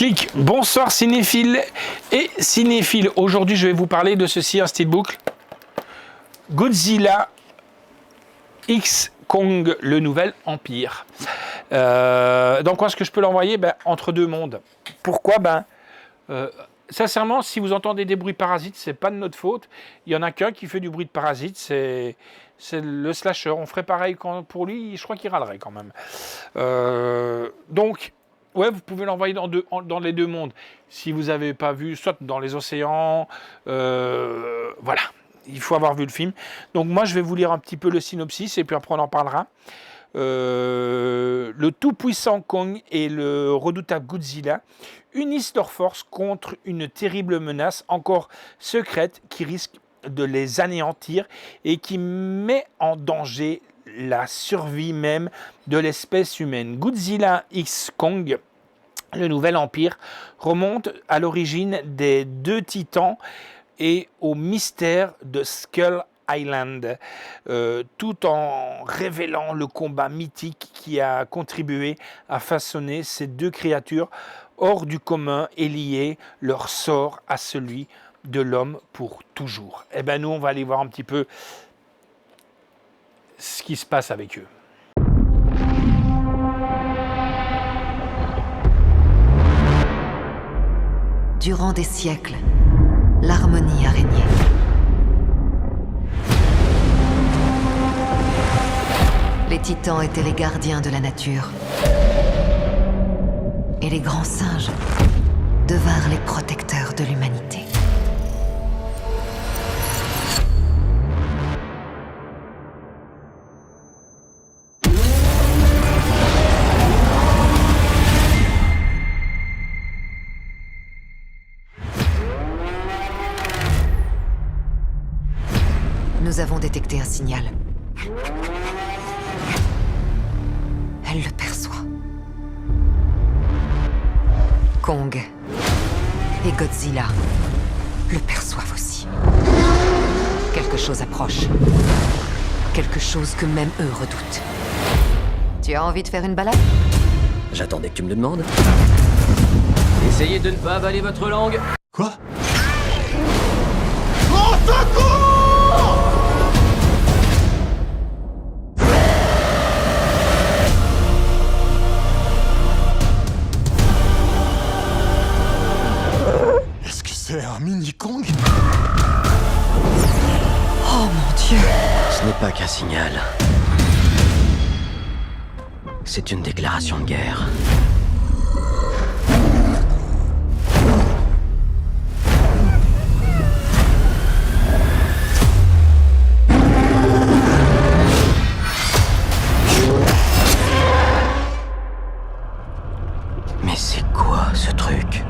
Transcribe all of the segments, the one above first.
Clic, bonsoir cinéphiles et cinéphiles. Aujourd'hui, je vais vous parler de ceci en style boucle. Godzilla X Kong, le nouvel empire. Donc, où est-ce que je peux l'envoyer? Entre deux mondes. Pourquoi? Sincèrement, si vous entendez des bruits parasites, c'est pas de notre faute. Il y en a qu'un qui fait du bruit de parasite, c'est le slasher. On ferait pareil pour lui, je crois qu'il râlerait quand même. Donc, ouais, vous pouvez l'envoyer dans les deux mondes. Si vous n'avez pas vu, soit dans les océans, voilà. Il faut avoir vu le film. Donc moi, je vais vous lire un petit peu le synopsis et puis après on en parlera. Le tout-puissant Kong et le redoutable Godzilla unissent leurs forces contre une terrible menace encore secrète qui risque de les anéantir et qui met en danger la survie même de l'espèce humaine. Godzilla X Kong, le nouvel empire, remonte à l'origine des deux titans et au mystère de Skull Island, tout en révélant le combat mythique qui a contribué à façonner ces deux créatures hors du commun et lier leur sort à celui de l'homme pour toujours. Eh bien, nous, on va aller voir un petit peu ce qui se passe avec eux. Durant des siècles, l'harmonie a régné. Les titans étaient les gardiens de la nature. Et les grands singes devinrent les protecteurs de l'humanité. Nous avons détecté un signal. Elle le perçoit. Kong et Godzilla le perçoivent aussi. Quelque chose approche. Quelque chose que même eux redoutent. Tu as envie de faire une balade? J'attendais que tu me le demandes. Essayez de ne pas avaler votre langue. Quoi? Au secours! Est-ce que c'est un mini-Kong? Oh mon Dieu! Ce n'est pas qu'un signal. C'est une déclaration de guerre. Mais c'est quoi ce truc?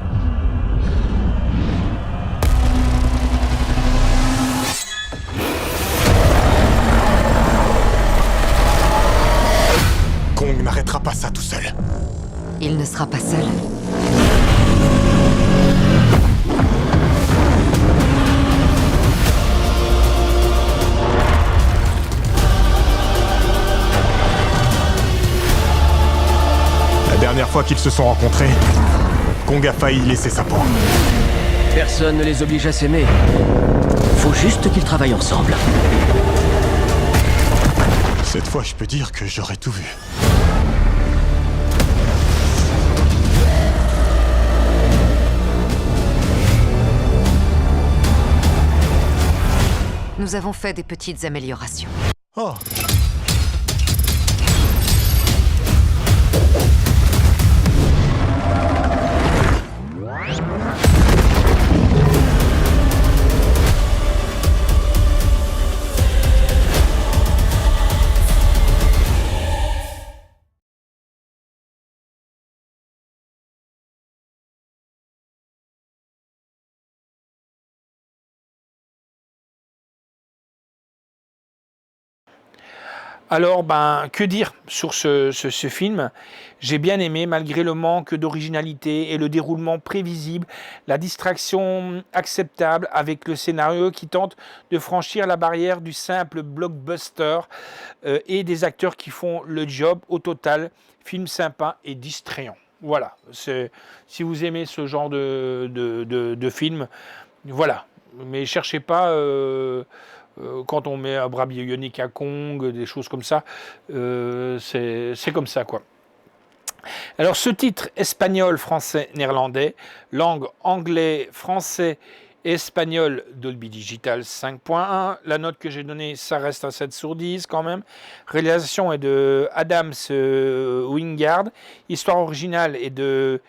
Kong n'arrêtera pas ça tout seul. Il ne sera pas seul. La dernière fois qu'ils se sont rencontrés, Kong a failli laisser sa peau. Personne ne les oblige à s'aimer. Faut juste qu'ils travaillent ensemble. Cette fois, je peux dire que j'aurais tout vu. Nous avons fait des petites améliorations. Oh, Alors, que dire sur ce film? J'ai bien aimé, malgré le manque d'originalité et le déroulement prévisible, la distraction acceptable avec le scénario qui tente de franchir la barrière du simple blockbuster et des acteurs qui font le job. Au total, film sympa et distrayant. Voilà, si vous aimez ce genre de film, voilà. Mais cherchez pas quand on met un bras bionique à Kong, des choses comme ça. C'est comme ça, quoi. Alors, ce titre espagnol, français, néerlandais, langue anglais, français, espagnol, Dolby Digital 5.1. La note que j'ai donnée, ça reste un 7 sur 10 quand même. Réalisation est de Adams Wingard. Histoire originale est de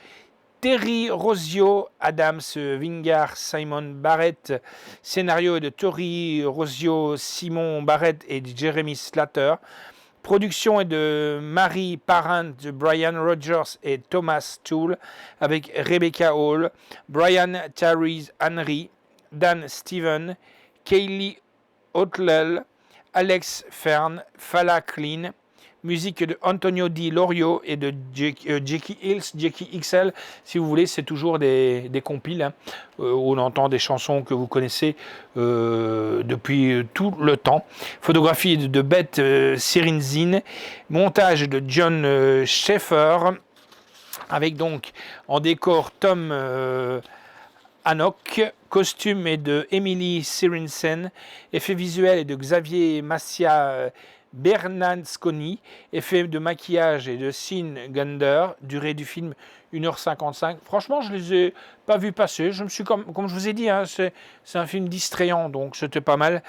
Terry Rossio, Adams Wingard, Simon Barrett. Scénario est de Terry Rossio, Simon Barrett et Jeremy Slater. Production est de Mary Parent, de Brian Rogers et Thomas Toole, avec Rebecca Hall, Brian Tyrese Henry, Dan Steven, Kaylee Otlell, Alex Fern, Fala Klein. Musique de Antonio Di Lorio et de Jackie Hills, Jackie XL, si vous voulez, c'est toujours des compiles hein, où on entend des chansons que vous connaissez depuis tout le temps. Photographie de Beth Sirinzin, montage de John Schaeffer, avec donc en décor Tom Hancock, costume est de Emily Sirinsen, effet visuel est de Xavier Massia Bernasconi, effet de maquillage et de Sean Gunder, durée du film 1h55. Franchement, je les ai pas vus passer. Je me suis comme je vous ai dit, hein, c'est un film distrayant, donc c'était pas mal.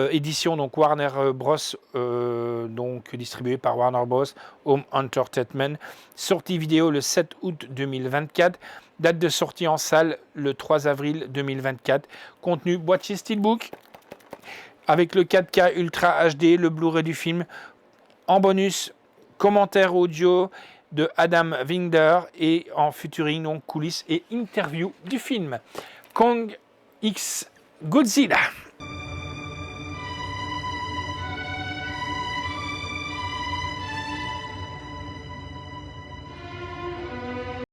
Édition donc Warner Bros, donc distribué par Warner Bros. Home Entertainment. Sortie vidéo le 7 août 2024. Date de sortie en salle le 3 avril 2024. Contenu boîtier Steelbook avec le 4K Ultra HD, le Blu-ray du film. En bonus, commentaire audio de Adam Wingard et en featuring, donc coulisses et interview du film. Kong X Godzilla.